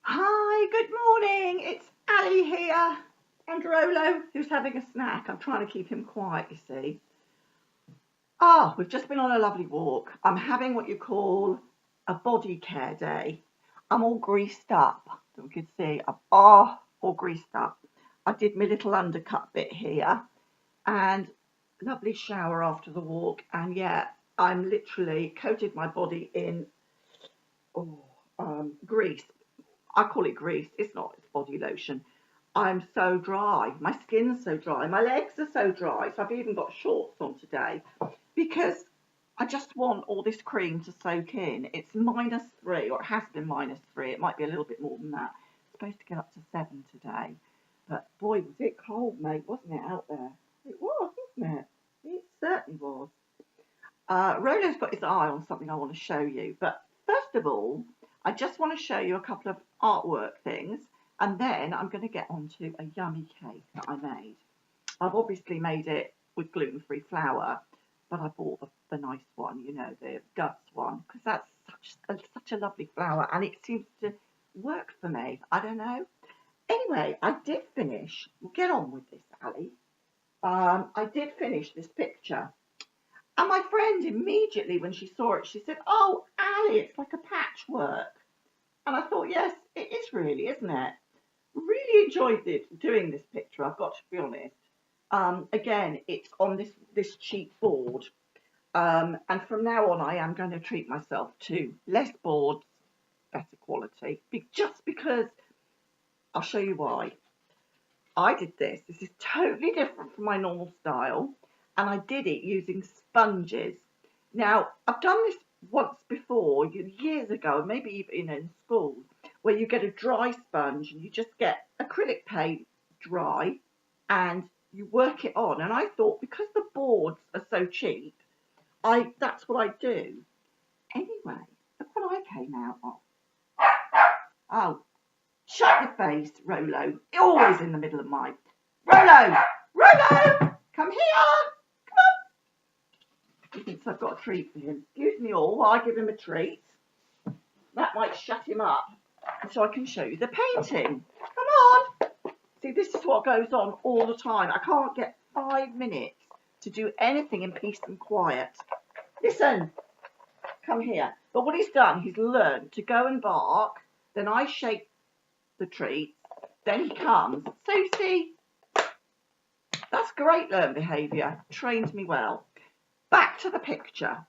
Hi, good morning. It's Ali here and Rolo, who's having a snack. I'm trying to keep him quiet, you see. We've just been on a lovely walk. I'm having what you call a body care day. I'm all greased up. So we could see I'm all greased up. I did my little undercut bit here and lovely shower after the walk. And yeah, I'm literally coated my body in grease. I call it grease. It's not, it's body lotion. I'm so dry. My skin's so dry. My legs are so dry. So I've even got shorts on today because I just want all this cream to soak in. It's -3, or it has been -3. It might be a little bit more than that. It's supposed to get up to 7 today. But boy, was it cold, mate, wasn't it, out there? It was, wasn't it? It certainly was. Rolo's got his eye on something I want to show you. But first of all, I just want to show you a couple of artwork things, and then I'm going to get onto a yummy cake that I made. I've obviously made it with gluten-free flour, but I bought the nice one, you know, the Guts one, because that's such a lovely flour, and it seems to work for me. I don't know. Anyway, I did finish. We'll get on with this, Ali. I did finish this picture. And my friend immediately, when she saw it, she said, "Oh, Ali, it's like a patchwork." And I thought, yes, it is really, isn't it? Really enjoyed doing this picture, I've got to be honest. Again, it's on this cheap board. And from now on, I am going to treat myself to less boards, better quality, just because I'll show you why. I did this. This is totally different from my normal style, and I did it using sponges. Now, I've done this once before, years ago, maybe even in school, where you get a dry sponge and you just get acrylic paint dry and you work it on. And I thought, because the boards are so cheap, that's what I do. Anyway, look what I came out of. Oh, shut your face, Rolo. Always in the middle of mine. Rolo! Rolo! Come here! Come on! He thinks I've got a treat for him. Excuse me all while I give him a treat. That might shut him up. So I can show you the painting. Come on! See, this is what goes on all the time. I can't get 5 minutes to do anything in peace and quiet. Listen, come here. But what he's done, he's learned to go and bark. Then I shake the treat. Then he comes. So see, that's great learned behaviour. Trained me well. Back to the picture.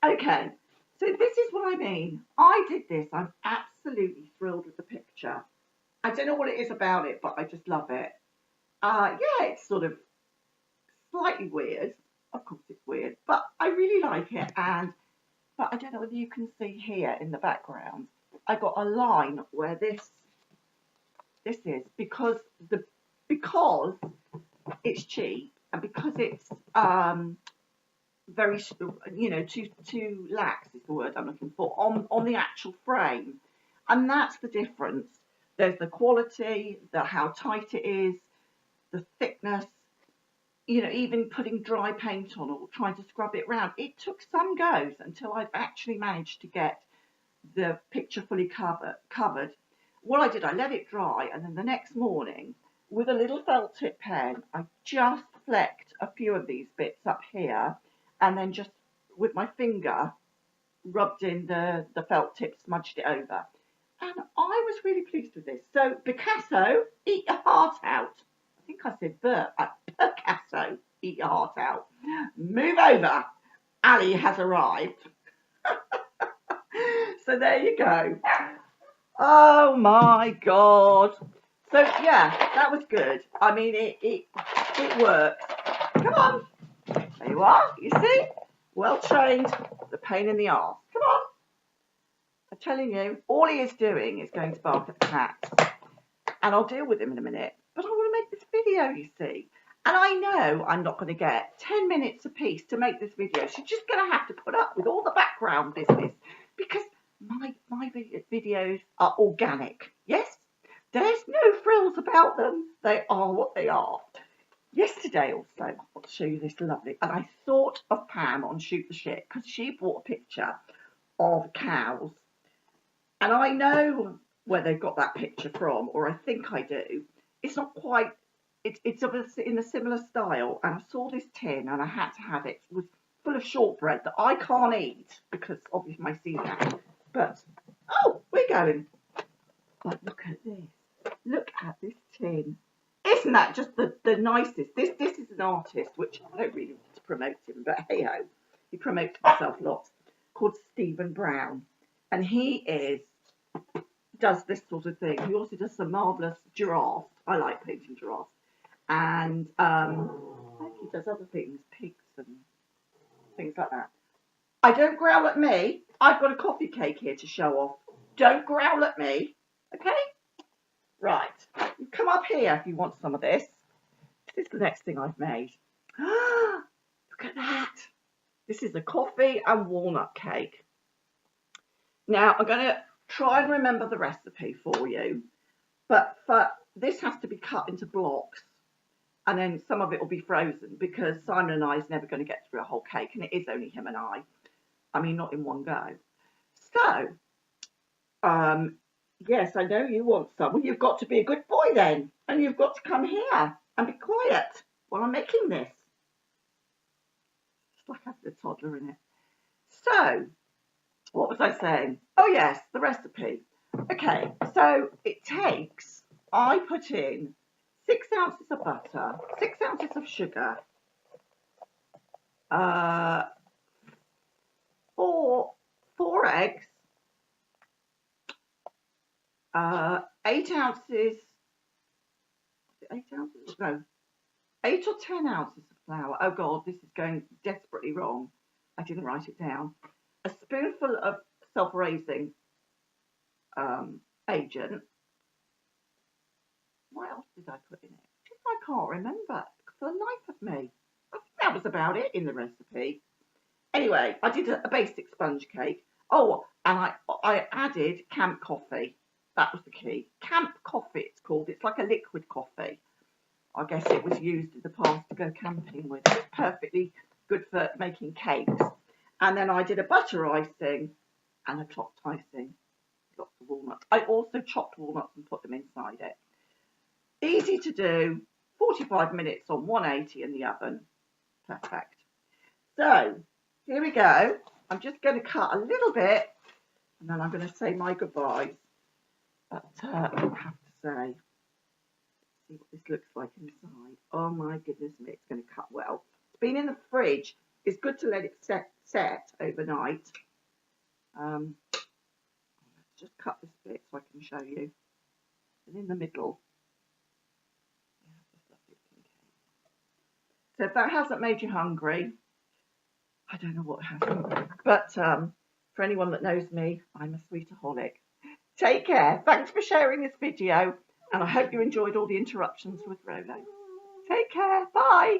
Okay, so this is what I mean. I did this. I'm absolutely thrilled with the picture. I don't know what it is about it, but I just love it. Yeah, it's sort of slightly weird. Of course it's weird, but I really like it. But I don't know whether you can see here in the background, I got a line where this is because it's cheap and because it's very, too lax is the word I'm looking for on the actual frame, and that's the difference. There's the quality, how tight it is, the thickness. Even putting dry paint on or trying to scrub it round, it took some goes until I've actually managed to get the picture fully covered. What I did, I let it dry, and then the next morning, with a little felt tip pen, I just flecked a few of these bits up here, and then just with my finger rubbed in the felt tip, smudged it over. And I was really pleased with this. So Picasso, eat your heart out. I think I said Picasso, eat your heart out. Move over. Ali has arrived. So there you go. Oh my God. So yeah, that was good. I mean, it works. Come on. There you are. You see? Well trained. The pain in the arse. Come on. I'm telling you, all he is doing is going to bark at the cat. And I'll deal with him in a minute. But I want to make this video, you see. And I know I'm not going to get 10 minutes apiece to make this video. She's just going to have to put up with all the background business because my videos are organic. Yes? There's no frills about them. They are what they are. Yesterday also, I'll show you this lovely, and I thought of Pam on Shoot the Shit because she brought a picture of cows. And I know where they've got that picture from, or I think I do. It's not quite, it's in a similar style, and I saw this tin and I had to have it. It was full of shortbread that I can't eat because obviously my celiac. But, oh, we're going. But look at this. Look at this tin. Isn't that just the nicest? This is an artist, which I don't really want to promote him, but hey ho, he promotes himself lots, called Stephen Brown. And he does this sort of thing. He also does some marvellous giraffes. I like painting giraffes. And I think he does other things, pigs and things like that. I don't growl at me. I've got a coffee cake here to show off. Don't growl at me. Okay? Right. You come up here if you want some of this. This is the next thing I've made. Look at that. This is a coffee and walnut cake. Now, I'm going to try and remember the recipe for you. But this has to be cut into blocks. And then some of it will be frozen because Simon and I is never going to get through a whole cake. And it is only him and I. I mean, not in one go. So, yes, I know you want some. Well, you've got to be a good boy then. And you've got to come here and be quiet while I'm making this. It's like having a toddler in it. So, what was I saying? Oh, yes, the recipe. Okay, so it takes, I put in 6 ounces of butter, 6 ounces of sugar, 4 eggs, 8 ounces, 8 ounces? No, 8 or 10 ounces of flour. Oh God, this is going desperately wrong. I didn't write it down. A spoonful of self-raising agent. What else did I put in it? I can't remember for the life of me. I think that was about it in the recipe. Anyway, I did a basic sponge cake. Oh, and I added camp coffee. That was the key. Camp coffee, it's called. It's like a liquid coffee. I guess it was used in the past to go camping with. It's perfectly good for making cakes. And then I did a butter icing and a chopped icing. Lots of walnuts. I also chopped walnuts and put them inside it. Easy to do. 45 minutes on 180 in the oven. Perfect. So, here we go. I'm just going to cut a little bit and then I'm going to say my goodbyes. But I have to say, see what this looks like inside. Oh my goodness me, it's going to cut well. It's been in the fridge. It's good to let it set overnight. Let's just cut this bit so I can show you. And in the middle, so if that hasn't made you hungry, I don't know what hasn't. But for anyone that knows me, I'm a sweetaholic. Take care. Thanks for sharing this video. And I hope you enjoyed all the interruptions with Rolo. Take care. Bye.